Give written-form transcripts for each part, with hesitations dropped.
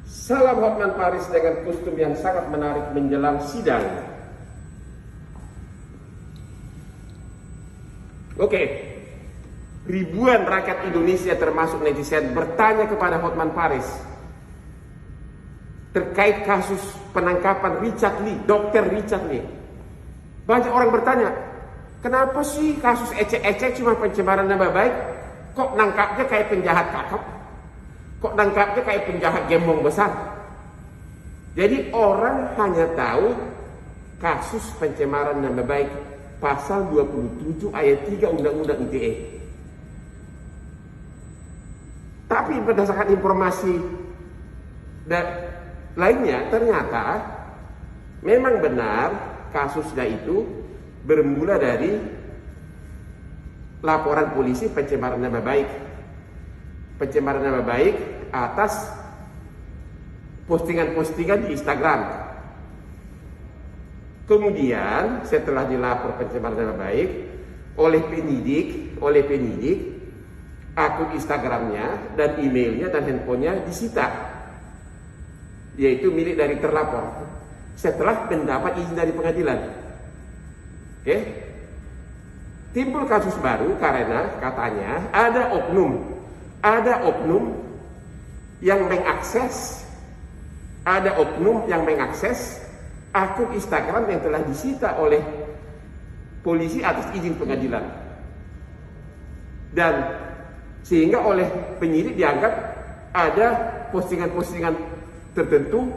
Salam Hotman Paris dengan kostum yang sangat menarik menjelang sidang. Oke, ribuan rakyat Indonesia termasuk netizen bertanya kepada Hotman Paris terkait kasus penangkapan Richard Lee, Dr. Richard Lee. Banyak orang bertanya, kenapa sih kasus ecek-ecek cuma pencemaran nama baik, kok nangkapnya kayak penjahat kakap? Kok nangkapnya kayak penjahat gembong besar? Jadi orang hanya tahu kasus pencemaran nama baik pasal 27 ayat 3 Undang-Undang ITE. Tapi berdasarkan informasi lainnya ternyata memang benar kasusnya itu bermula dari laporan polisi pencemaran nama baik. Pencemaran nama baik atas postingan-postingan di Instagram. Kemudian setelah dilapor pencemaran nama baik oleh penyidik, akun Instagramnya dan emailnya dan handphonenya disita, yaitu milik dari terlapor setelah mendapat izin dari pengadilan. Oke? Timbul kasus baru karena katanya ada oknum yang mengakses akun Instagram yang telah disita oleh polisi atas izin pengadilan, dan sehingga oleh penyidik dianggap ada postingan-postingan tertentu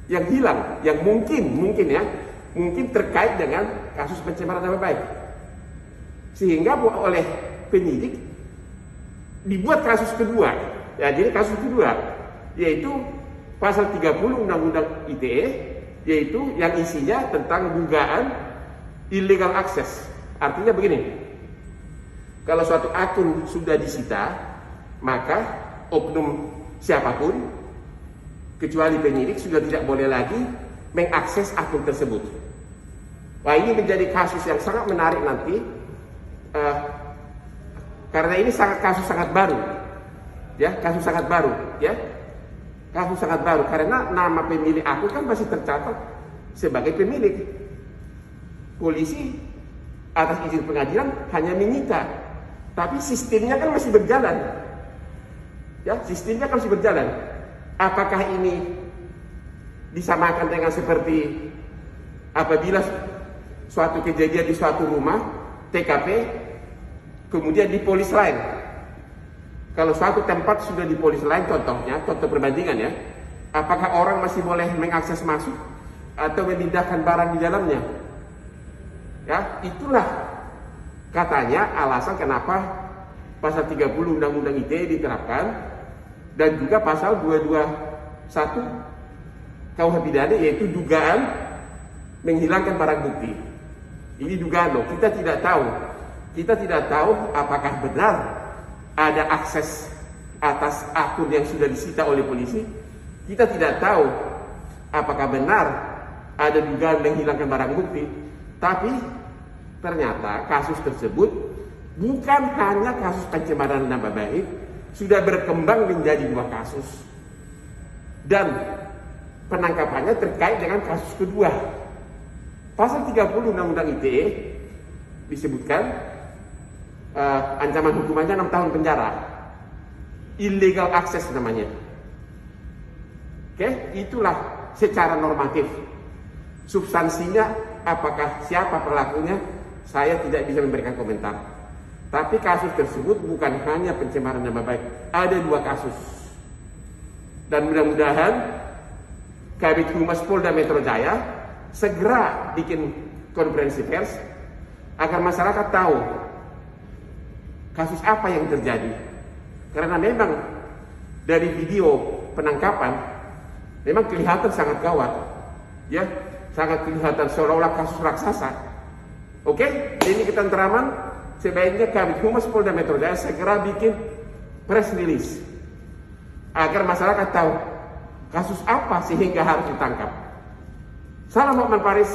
yang hilang, yang mungkin terkait dengan kasus pencemaran nama baik, sehingga oleh penyidik dibuat kasus kedua. Ya, jadi kasus kedua yaitu pasal 30 Undang-Undang ITE, yaitu yang isinya tentang dugaan illegal access. Artinya begini, kalau suatu akun sudah disita, maka oknum siapapun kecuali penyidik sudah tidak boleh lagi mengakses akun tersebut. Wah, ini menjadi kasus yang sangat menarik nanti, karena ini kasus sangat baru, kasus sangat baru karena nama pemilik akun kan masih tercatat sebagai pemilik. Polisi atas izin pengadilan hanya menyita, tapi sistemnya kan masih berjalan. Sistemnya kan masih berjalan. Apakah ini disamakan dengan seperti apabila suatu kejadian di suatu rumah TKP kemudian di polis lain? Kalau suatu tempat sudah di polis lain, contoh perbandingan ya, apakah orang masih boleh mengakses masuk atau memindahkan barang di dalamnya? Ya, itulah katanya alasan kenapa pasal 30 Undang-Undang ITE diterapkan, dan juga pasal 221 KUH pidana, yaitu dugaan menghilangkan barang bukti. Ini dugaan loh, kita tidak tahu apakah benar ada akses atas akun yang sudah disita oleh polisi. Kita tidak tahu apakah benar ada dugaan menghilangkan barang bukti. Tapi ternyata kasus tersebut bukan hanya kasus pencemaran nama baik, sudah berkembang menjadi 2 kasus. Dan penangkapannya terkait dengan kasus kedua. Pasal 30 Undang-Undang ITE disebutkan ancaman hukumannya 6 tahun penjara. Illegal access namanya. Oke, itulah secara normatif. Substansinya apakah siapa pelakunya, saya tidak bisa memberikan komentar. Tapi kasus tersebut bukan hanya pencemaran nama baik, ada 2 kasus. Dan mudah-mudahan Kabid Humas Polda Metro Jaya segera bikin konferensi pers agar masyarakat tahu kasus apa yang terjadi. Karena memang dari video penangkapan memang kelihatan sangat gawat, sangat kelihatan seolah-olah kasus raksasa. Oke, ini ketenteraman, sebaiknya Kabid Humas Polda Metro Jaya segera bikin press release agar masyarakat tahu kasus apa sehingga harus ditangkap. Salam Hotman Paris.